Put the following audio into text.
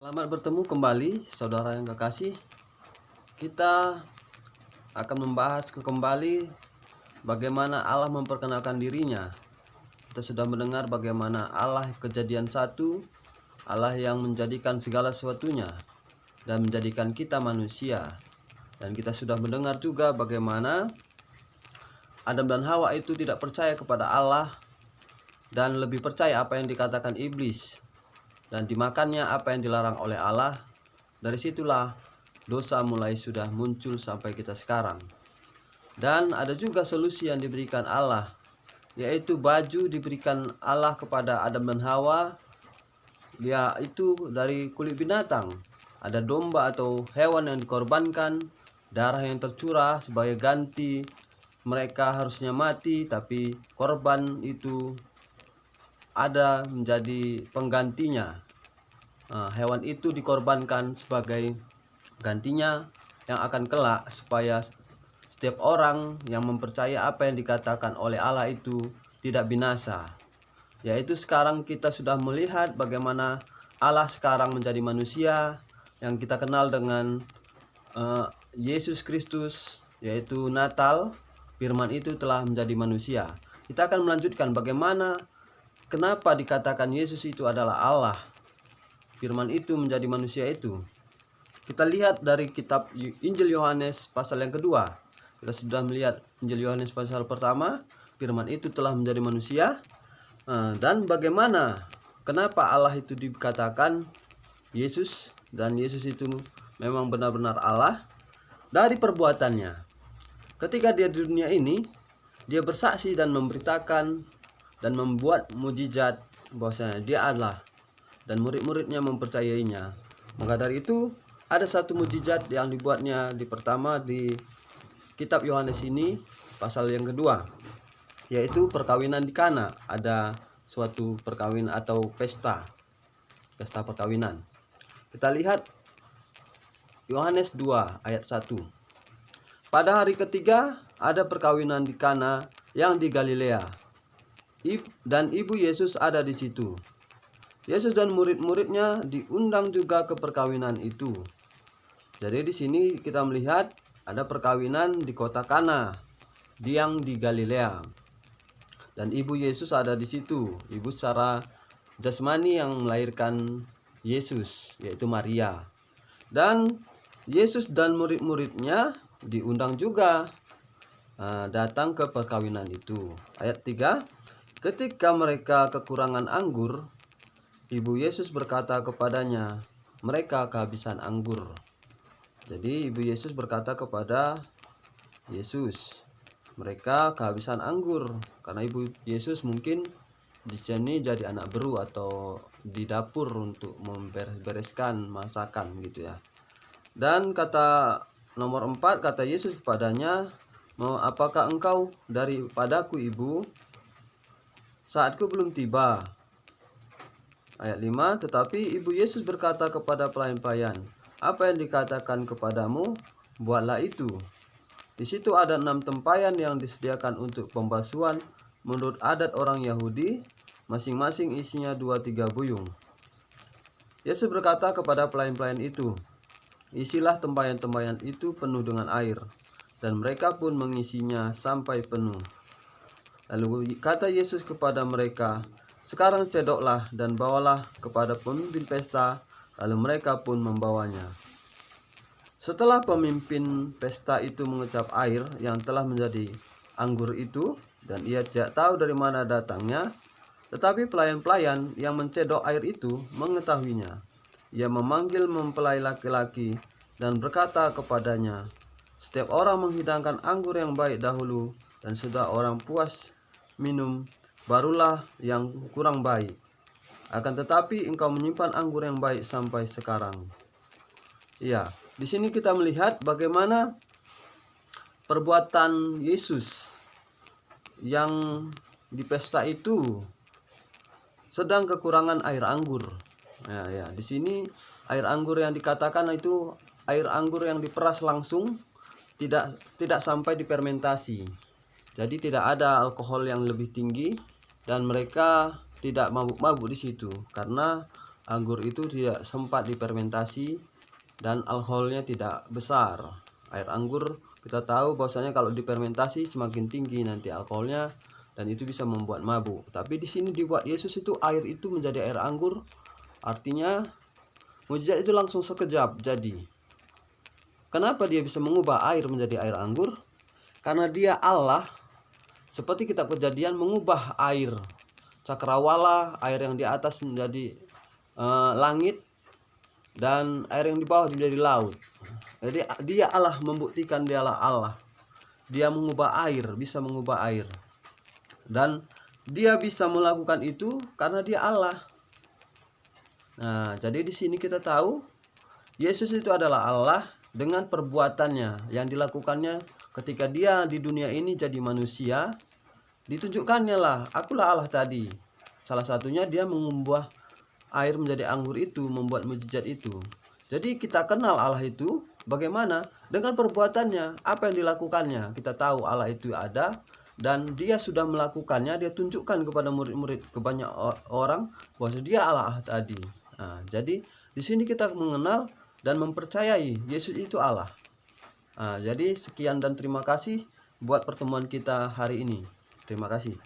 Selamat bertemu kembali, saudara yang kekasih. Kita akan membahas kembali bagaimana Allah memperkenalkan dirinya. Kita sudah mendengar bagaimana Allah Kejadian 1, Allah yang menjadikan segala sesuatunya dan menjadikan kita manusia. Dan kita sudah mendengar juga bagaimana Adam dan Hawa itu tidak percaya kepada Allah dan lebih percaya apa yang dikatakan iblis, dan dimakannya apa yang dilarang oleh Allah. Dari situlah dosa mulai sudah muncul sampai kita sekarang. Dan ada juga solusi yang diberikan Allah, yaitu baju diberikan Allah kepada Adam dan Hawa. Dia itu dari kulit binatang. Ada domba atau hewan yang dikorbankan, darah yang tercurah sebagai ganti. Mereka harusnya mati, tapi korban itu ada menjadi penggantinya. Hewan itu dikorbankan sebagai gantinya yang akan kelak, supaya setiap orang yang mempercaya apa yang dikatakan oleh Allah itu tidak binasa. Yaitu sekarang kita sudah melihat bagaimana Allah sekarang menjadi manusia yang kita kenal dengan Yesus Kristus, yaitu Natal. Firman itu telah menjadi manusia. Kita akan melanjutkan bagaimana kenapa dikatakan Yesus itu adalah Allah. Firman itu menjadi manusia itu. Kita lihat dari kitab Injil Yohanes pasal yang kedua. Kita sudah melihat Injil Yohanes pasal pertama, firman itu telah menjadi manusia. Dan bagaimana, kenapa Allah itu dikatakan Yesus, dan Yesus itu memang benar-benar Allah dari perbuatannya. Ketika dia di dunia ini, dia bersaksi dan memberitakan dan membuat mujizat bahwasanya dia Allah, dan murid-muridnya mempercayainya. Maka dari itu ada satu mujizat yang dibuatnya pertama di kitab Yohanes ini pasal yang kedua, yaitu perkawinan di Kana. Ada suatu perkawinan atau pesta perkawinan. Kita lihat Yohanes 2 ayat 1. Pada hari ketiga ada perkawinan di Kana yang di Galilea, dan ibu Yesus ada di situ. Yesus dan murid-muridnya diundang juga ke perkawinan itu. Jadi di sini kita melihat ada perkawinan di kota Kana yang di Galilea. Dan ibu Yesus ada di situ. Ibu secara jasmani yang melahirkan Yesus, yaitu Maria. Dan Yesus dan murid-muridnya diundang juga datang ke perkawinan itu. Ayat 3. Ketika mereka kekurangan anggur, Ibu Yesus berkata kepadanya, mereka kehabisan anggur. Jadi Ibu Yesus berkata kepada Yesus, mereka kehabisan anggur. Karena Ibu Yesus mungkin di sini jadi anak beru atau di dapur untuk memberes-bereskan masakan gitu ya. Dan kata nomor 4, kata Yesus kepadanya, apakah engkau daripadaku, Ibu? Saatku belum tiba. Ayat 5, tetapi Ibu Yesus berkata kepada pelayan-pelayan, apa yang dikatakan kepadamu, buatlah itu. Di situ ada 6 tempayan yang disediakan untuk pembasuhan menurut adat orang Yahudi, masing-masing isinya 2-3 buyung. Yesus berkata kepada pelayan-pelayan itu, isilah tempayan-tempayan itu penuh dengan air, dan mereka pun mengisinya sampai penuh. Lalu kata Yesus kepada mereka, sekarang cedoklah dan bawalah kepada pemimpin pesta. Lalu mereka pun membawanya. Setelah pemimpin pesta itu mengecap air yang telah menjadi anggur itu, dan ia tidak tahu dari mana datangnya, tetapi pelayan-pelayan yang mencedok air itu mengetahuinya. Ia memanggil mempelai laki-laki dan berkata kepadanya, setiap orang menghidangkan anggur yang baik dahulu, dan sudah orang puas minum, barulah yang kurang baik. Akan tetapi engkau menyimpan anggur yang baik sampai sekarang. Ya, di sini kita melihat bagaimana perbuatan Yesus yang di pesta itu sedang kekurangan air anggur. Ya, di sini air anggur yang dikatakan itu air anggur yang diperas langsung, tidak sampai difermentasi. Jadi tidak ada alkohol yang lebih tinggi, dan mereka tidak mabuk-mabuk di situ karena anggur itu tidak sempat difermentasi dan alkoholnya tidak besar. Air anggur kita tahu bahwasanya kalau difermentasi semakin tinggi nanti alkoholnya, dan itu bisa membuat mabuk. Tapi di sini dibuat Yesus itu air itu menjadi air anggur, artinya mujizat itu langsung sekejap jadi. Kenapa dia bisa mengubah air menjadi air anggur? Karena dia Allah. Seperti kitab Kejadian mengubah air cakrawala, air yang di atas menjadi langit, dan air yang di bawah menjadi laut. Jadi dia Allah, membuktikan dialah Allah. Dia mengubah air, bisa mengubah air. Dan dia bisa melakukan itu karena dia Allah. Nah, jadi di sini kita tahu Yesus itu adalah Allah dengan perbuatannya yang dilakukannya ketika dia di dunia ini jadi manusia. Ditunjukkannya lah, akulah Allah tadi. Salah satunya dia mengubah air menjadi anggur itu, membuat mujizat itu. Jadi kita kenal Allah itu bagaimana? Dengan perbuatannya, apa yang dilakukannya. Kita tahu Allah itu ada dan dia sudah melakukannya, dia tunjukkan kepada murid-murid, ke banyak orang bahwa dia Allah tadi. Nah, jadi di sini kita mengenal dan mempercayai Yesus itu Allah. Nah, jadi sekian dan terima kasih buat pertemuan kita hari ini. Terima kasih.